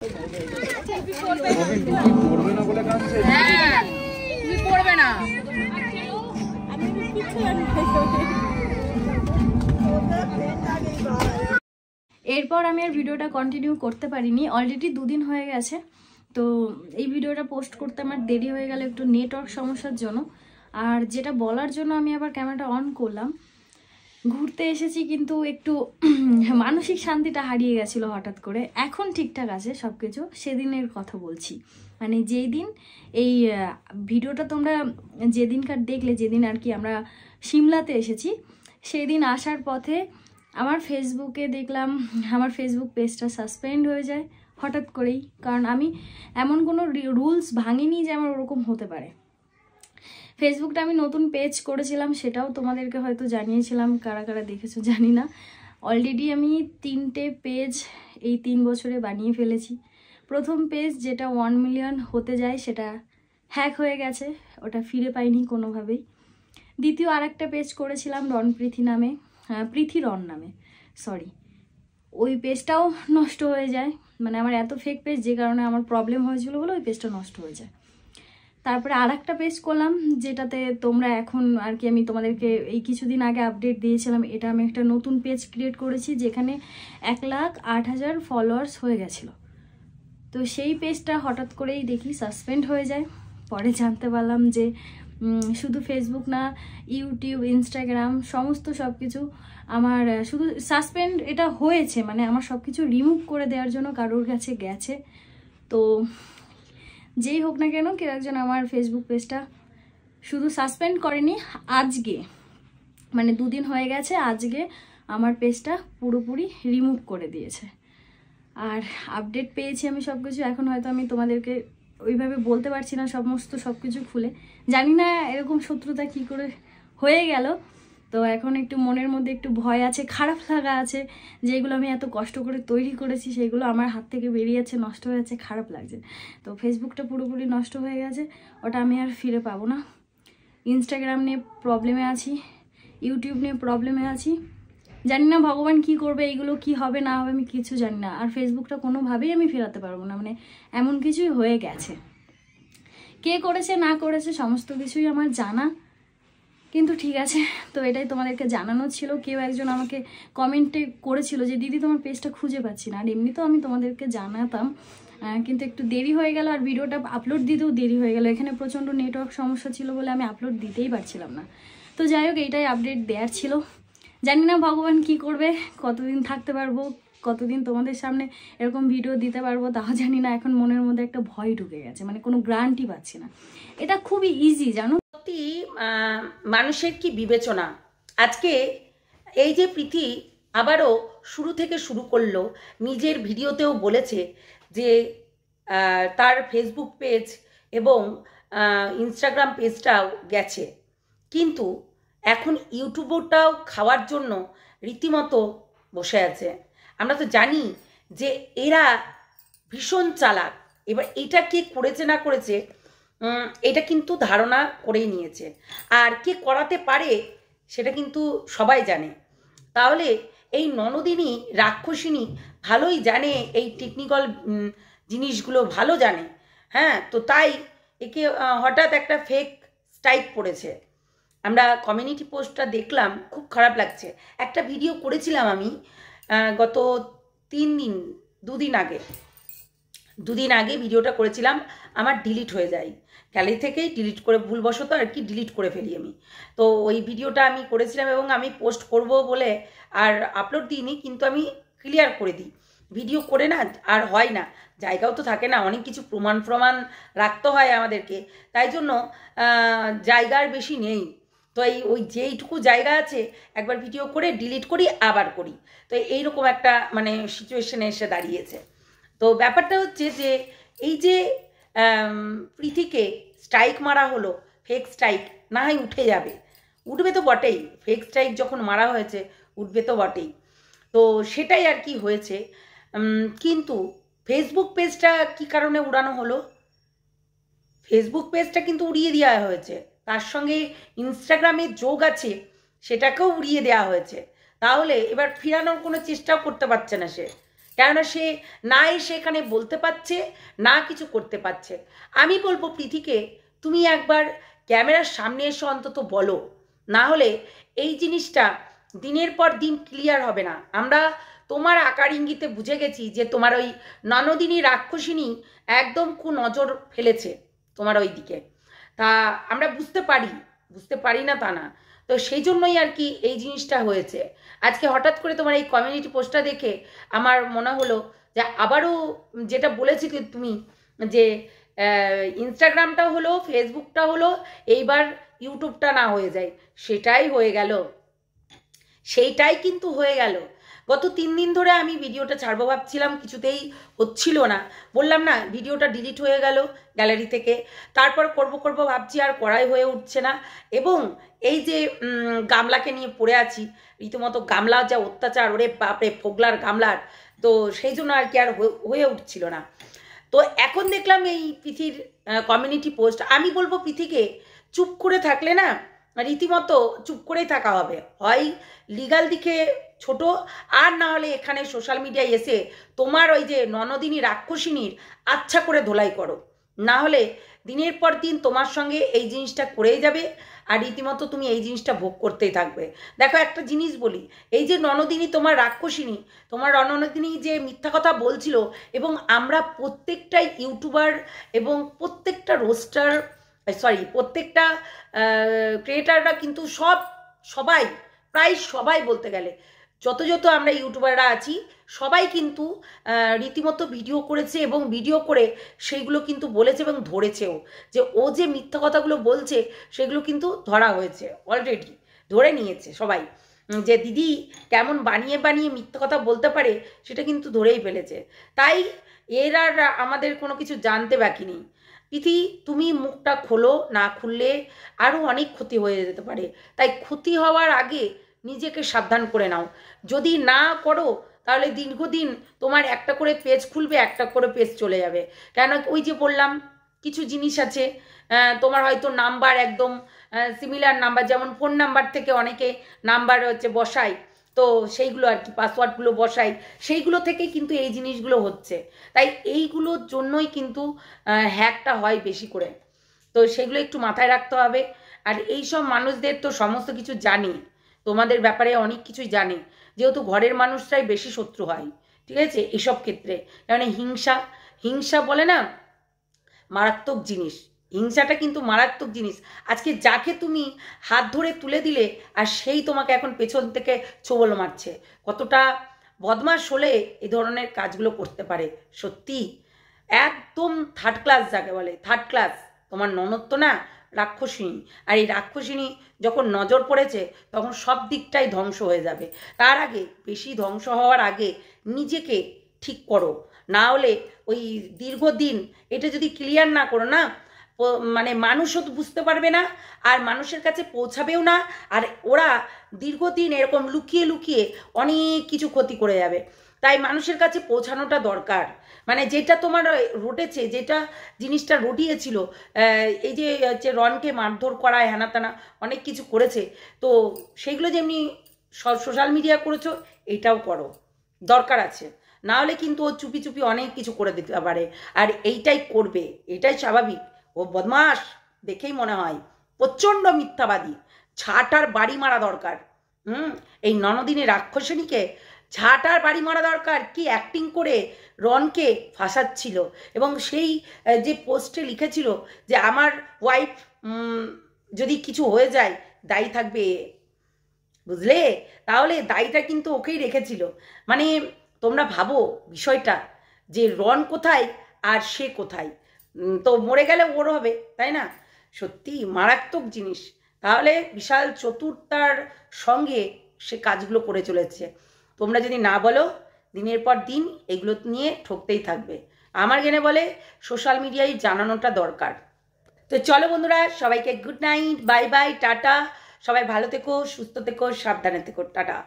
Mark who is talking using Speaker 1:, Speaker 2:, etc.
Speaker 1: এরপর আমি আর ভিডিওটা কন্টিনিউ করতে পারিনি, অলরেডি 2 দিন হয়ে গেছে। তো এই ভিডিওটা পোস্ট করতে আমার দেরি হয়ে গেল একটু নেটওয়ার্ক সমস্যার জন্য। আর যেটা বলার জন্য আমি আবার ক্যামেরাটা অন করলাম, ঘুরতে এসেছি কিন্তু একটু মানসিক শান্তিটা হারিয়ে গেছিলো হঠাৎ করে। এখন ঠিকঠাক আছে সব কিছু। সেদিনের কথা বলছি, মানে যেই দিন এই ভিডিওটা তোমরা যেদিনকার দেখলে, যেদিন আর কি আমরা সিমলাতে এসেছি, সেই দিন আসার পথে আমার ফেসবুকে দেখলাম আমার ফেসবুক পেজটা সাসপেন্ড হয়ে যায় হঠাৎ করেই। কারণ আমি এমন কোনো রুলস ভাঙিনি যে আমার ওরকম হতে পারে। ফেসবুকটা আমি নতুন পেজ করেছিলাম, সেটাও তোমাদেরকে হয়তো জানিয়েছিলাম, কারা কারা দেখেছো জানি না। অলরেডি আমি 3টে পেজ এই 3 বছরে বানিয়ে ফেলেছি। প্রথম পেজ যেটা 1 মিলিয়ন হতে যায় সেটা হ্যাক হয়ে গেছে, ওটা ফিরে পাইনি কোনোভাবেই। দ্বিতীয় আরেকটা পেজ করেছিলাম রণপ্রীতি নামে, প্রীতি রণ নামে, সরি, ওই পেজটাও নষ্ট হয়ে যায়। মানে আমার এত ফেক পেজ, যে কারণে আমার প্রবলেম হয়েছিল বলে ওই পেজটা নষ্ট হয়ে যায়। তারপরে আরেকটা পেজ করলাম যেটাতে তোমরা এখন আর কি, আমি তোমাদেরকে এই কিছুদিন আগে আপডেট দিয়েছিলাম, এটা আমি একটা নতুন পেজ ক্রিয়েট করেছি যেখানে 1,08,000 ফলোয়ার্স হয়ে গেছিলো। তো সেই পেজটা হঠাৎ করেই দেখি সাসপেন্ড হয়ে যায়। পরে জানতে পারলাম যে শুধু ফেসবুক না, ইউটিউব, ইনস্টাগ্রাম সমস্ত সব কিছু আমার শুধু সাসপেন্ড এটা হয়েছে, মানে আমার সব কিছু রিমুভ করে দেওয়ার জন্য কারোর কাছে গেছে। তো যেই হোক না কেন, কেউ একজন আমার ফেসবুক পেজটা শুধু সাসপেন্ড করেনি, আজকে মানে 2 দিন হয়ে গেছে, আজকে আমার পেজটা পুরোপুরি রিমুভ করে দিয়েছে। আর আপডেট পেয়েছি আমি সব কিছু। এখন হয়তো আমি তোমাদেরকে ওইভাবে বলতে পারছি না সমস্ত সব কিছু খুলে, জানি না এরকম শত্রুতা কি করে হয়ে গেল। তো এখন একটু মনের মধ্যে একটু ভয় আছে, খারাপ লাগা আছে, যেগুলো আমি এত কষ্ট করে তৈরি করেছি সেগুলো আমার হাত থেকে বেরিয়েছে, নষ্ট হয়ে যাচ্ছে, খারাপ লাগছে। তো ফেসবুকটা পুরোপুরি নষ্ট হয়ে গেছে, ওটা আমি আর ফিরে পাবো না। ইনস্টাগ্রাম নিয়ে প্রবলেমে আছি, ইউটিউব নিয়ে প্রবলেমে আছি, জানি না ভগবান কি করবে, এইগুলো কি হবে না হবে আমি কিছু জানি না। আর ফেসবুকটা কোনোভাবেই আমি ফেরাতে পারবো না, মানে এমন কিছুই হয়ে গেছে। কে করেছে না করেছে সমস্ত কিছুই আমার জানা, কিন্তু ঠিক আছে, তো এটাই তোমাদেরকে জানানো ছিল। কেউ একজন আমাকে কমেন্টে করেছিল যে দিদি তোমার পেজটা খুঁজে পাচ্ছি না, আর এমনিতেও আমি তোমাদেরকে জানাতাম, কিন্তু একটু দেরি হয়ে গেল, আর ভিডিওটা আপলোড দিতেও দেরি হয়ে গেল। এখানে প্রচণ্ড নেটওয়ার্ক সমস্যা ছিল বলে আমি আপলোড দিতেই পারছিলাম না। তো যাই হোক, এইটাই আপডেট দেওয়ার ছিল। জানি না ভগবান কি করবে, কতদিন থাকতে পারবো, কতদিন তোমাদের সামনে এরকম ভিডিও দিতে পারবো তাও জানি না। এখন মনের মধ্যে একটা ভয় ঢুকে গেছে, মানে কোনো গ্যারান্টি পাচ্ছি না। এটা খুবই ইজি জানো।
Speaker 2: সত্যি মানুষের কি বিবেচনা। আজকে এই যে প্রীতি আবারও শুরু থেকে শুরু করলো, নিজের ভিডিওতেও বলেছে যে তার ফেসবুক পেজ এবং ইনস্টাগ্রাম পেজটাও গেছে, কিন্তু এখন ইউটিউবটাও খাওয়ার জন্য রীতিমতো বসে আছে। আমরা তো জানি যে এরা ভীষণ চালাক। এবার এটা কে করেছে না করেছে এটা কিন্তু ধারণা করেই নিয়েছে, আর কে করাতে পারে সেটা কিন্তু সবাই জানে। তাহলে এই ননদিনী রাক্ষসিনী ভালোই জানে, এই টেকনিক্যাল জিনিসগুলো ভালো জানে। হ্যাঁ, তো তাই একে হঠাৎ একটা ফেক স্ট্রাইক পড়েছে। আমরা কমিউনিটি পোস্টটা দেখলাম, খুব খারাপ লাগছে। একটা ভিডিও করেছিলাম আমি গত 2 দিন আগে ভিডিওটা করেছিলাম, আমার ডিলিট হয়ে যায়, গ্যালারি থেকেই ডিলিট করে ভুলবশত আর কি ডিলিট করে ফেলি আমি। তো ওই ভিডিওটা আমি করেছিলাম এবং আমি পোস্ট করব বলে আর আপলোড দিইনি, কিন্তু আমি ক্লিয়ার করে দিই। ভিডিও করে না আর হয় না, জায়গাও তো থাকে না, অনেক কিছু প্রমাণ রাখতে হয় আমাদেরকে, তাই জন্য জায়গার বেশি নেই। তো ওই যেইটুকু জায়গা আছে একবার ভিডিও করে ডিলিট করি, আবার করি। তো এইরকম একটা মানে সিচুয়েশনে এসে দাঁড়িয়েছে। তো ব্যাপারটা হচ্ছে যে এই যে প্রীতিকে স্ট্রাইক মারা হলো, ফেক স্ট্রাইক, না হয় উঠে যাবে, উঠবে তো বটেই, ফেক স্ট্রাইক যখন মারা হয়েছে উঠবে তো বটেই। তো সেটাই আর কি হয়েছে। কিন্তু ফেসবুক পেজটা কি কারণে উড়ানো হলো? ফেসবুক পেজটা কিন্তু উড়িয়ে দেওয়া হয়েছে, তার সঙ্গে ইনস্টাগ্রামে যোগ আছে সেটাকেও উড়িয়ে দেওয়া হয়েছে। তাহলে এবার ফিরানোর কোনো চেষ্টাও করতে পারছে না সে, কেননা সে না এসে এখানে বলতে পারছে, না কিছু করতে পারছে। আমি বলবো প্রীতিকে, তুমি একবার ক্যামেরার সামনে এসে অন্তত বলো, না হলে এই জিনিসটা দিনের পর দিন ক্লিয়ার হবে না। আমরা তোমার আকার ইঙ্গিতে বুঝে গেছি যে তোমার ওই ননদিনী রাক্ষসিনী একদম নজর ফেলেছে তোমার ওই দিকে। তা আমরা বুঝতে পারি না তা না। তো সেই জন্যই আর কি এই জিনিসটা হয়েছে। আজকে হঠাৎ করে তোমার এই কমিউনিটি পোস্টটা দেখে আমার মনে হলো যে আবারও যেটা বলেছিলে তুমি যে ইনস্টাগ্রামটা হলো, ফেসবুকটা হলো, এইবার ইউটিউবটা না হয়ে যায়, সেটাই হয়ে গেল, সেইটাই কিন্তু হয়ে গেল। গত 3 দিন ধরে আমি ভিডিওটা ছাড়বো ভাবছিলাম, কিছুতেই হচ্ছিল না। বললাম না, ভিডিওটা ডিলিট হয়ে গেল গ্যালারি থেকে। তারপর করব ভাবছি, আর করাই হয়ে উঠছে না। এবং এই যে গামলাকে নিয়ে পড়ে আছি, রীতিমতো গামলা যা অত্যাচার, ওরে বাপরে ফোগলার গামলার, তো সেই জন্য আর কি আর হয়ে উঠছিল না। তো এখন দেখলাম এই পৃথির কমিউনিটি পোস্ট। আমি বলবো পৃথিকে চুপ করে থাকলে না, রীতিমতো চুপ করেই থাকা হবে। হয় লিগাল দিকে ছোট, আর না হলে এখানে সোশ্যাল মিডিয়ায় এসে তোমার ওই যে ননদিনী রাক্ষসিনীর আচ্ছা করে ধোলাই করো, না হলে দিনের পর দিন তোমার সঙ্গে এই জিনিসটা করেই যাবে, আর রীতিমতো তুমি এই জিনিসটা ভোগ করতেই থাকবে। দেখো একটা জিনিস বলি, এই যে ননদিনী তোমার রাক্ষসিনী, তোমার ননদিনী যে মিথ্যা কথা বলছিল, এবং আমরা প্রত্যেকটাই ইউটিউবার এবং প্রত্যেকটা রোস্টার, প্রত্যেকটা ক্রিয়েটাররা কিন্তু সবাই প্রায় সবাই বলতে গেলে যত আমরা ইউটিউবাররা আছি সবাই কিন্তু রীতিমতো ভিডিও করেছে, এবং ভিডিও করে সেইগুলো কিন্তু বলেছে এবং ধরেছেও যে ও যে মিথ্যা কথাগুলো বলছে সেগুলো কিন্তু ধরা হয়েছে, অলরেডি ধরে নিয়েছে সবাই, যে দিদি কেমন বানিয়ে মিথ্যা কথা বলতে পারে সেটা কিন্তু ধরেই ফেলেছে। তাই এর আর আমাদের কোনো কিছু জানতে বাকি নেই। পৃথি, তুমি মুখটা খোলো, না খুললে আরও অনেক ক্ষতি হয়ে যেতে পারে। তাই ক্ষতি হওয়ার আগে নিজেকে সাবধান করে নাও। যদি না করো তাহলে দীর্ঘদিন তোমার একটা করে পেজ খুলবে, একটা করে পেজ চলে যাবে। কেন, ওই যে বললাম কিছু জিনিস আছে, তোমার হয়তো নাম্বার একদম সিমিলার নাম্বার, যেমন ফোন নাম্বার থেকে অনেকে নাম্বার বসায়, তো সেইগুলো আর কি পাসওয়ার্ডগুলো বসাই, সেইগুলো থেকেই কিন্তু এই জিনিসগুলো হচ্ছে। তাই এইগুলোর জন্যই কিন্তু হ্যাকটা হয় বেশি করে। তো সেগুলো একটু মাথায় রাখতে হবে। আর এই সব মানুষদের তো সমস্ত কিছু জানি, তোমাদের ব্যাপারে অনেক কিছুই জানে, যেহেতু ঘরের মানুষরাই বেশি শত্রু হয়, ঠিক আছে, এসব ক্ষেত্রে। মানে হিংসা বলে না, মারাত্মক জিনিস। হিংসাটা কিন্তু মারাত্মক জিনিস। আজকে যাকে তুমি হাত ধরে তুলে দিলে, আর সেই তোমাকে এখন পেছন থেকে ছোবল মারছে। কতটা বদমাশ হলে এই ধরনের কাজগুলো করতে পারে, সত্যি একদম থার্ড ক্লাস, যাকে বলে থার্ড ক্লাস। তোমার ননদ তো না রাক্ষসিনী, আর এই রাক্ষসিনী যখন নজর পড়েছে তখন সব দিকটাই ধ্বংস হয়ে যাবে। তার আগে, বেশি ধ্বংস হওয়ার আগে নিজেকে ঠিক করো, না হলে ওই দীর্ঘদিন এটা যদি ক্লিয়ার না করো না, মানে মানুষও বুঝতে পারবে না, আর মানুষের কাছে পৌঁছাবেও না, আর ওরা দীর্ঘদিন এরকম লুকিয়ে অনেক কিছু ক্ষতি করে যাবে। তাই মানুষের কাছে পৌঁছানোটা দরকার। মানে যেটা তোমার রটেছে, যেটা জিনিসটা রটিয়েছিল, এই যে হচ্ছে রনকে মারধর করা, হেনা তেনা অনেক কিছু করেছে, তো সেইগুলো যেমনি সোশ্যাল মিডিয়া করেছো, এটাও করো, দরকার আছে। না হলে কিন্তু ও চুপি অনেক কিছু করে দিতে পারে, আর এইটাই করবে, এটাই স্বাভাবিক। ও বদমাস দেখেই মনে হয়, প্রচণ্ড মিথ্যাবাদী, ছাটার বাড়ি মারা দরকার। এই ননদিনী রাক্ষসিনীকে ঝাঁটার বাড়ি মারা দরকার। কি অ্যাক্টিং করে রনকে ফাঁসাচ্ছিল, এবং সেই যে পোস্টে লিখেছিল যে আমার ওয়াইফ যদি কিছু হয়ে যায় দায়ী থাকবে, বুঝলে, তাহলে দায়ীটা কিন্তু ওকেই রেখেছিল। মানে তোমরা ভাবো বিষয়টা, যে রন কোথায় আর সে কোথায়, তো মরে গেলে ওর হবে, তাই না? সত্যি মারাত্মক জিনিস। তাহলে বিশাল চতুরতার সঙ্গে সে কাজগুলো করে চলেছে। তোমরা যদি না বলো, দিনের পর দিন এগুলো নিয়ে ঠকতেই থাকবে। আমার জেনে বলে সোশ্যাল মিডিয়ায় জানানোটা দরকার। তো চলো বন্ধুরা, সবাইকে good night, bye bye, tata. সবাই ভালো থেকো, সুস্থ থেকো, সাবধানে থেকো, টাটা।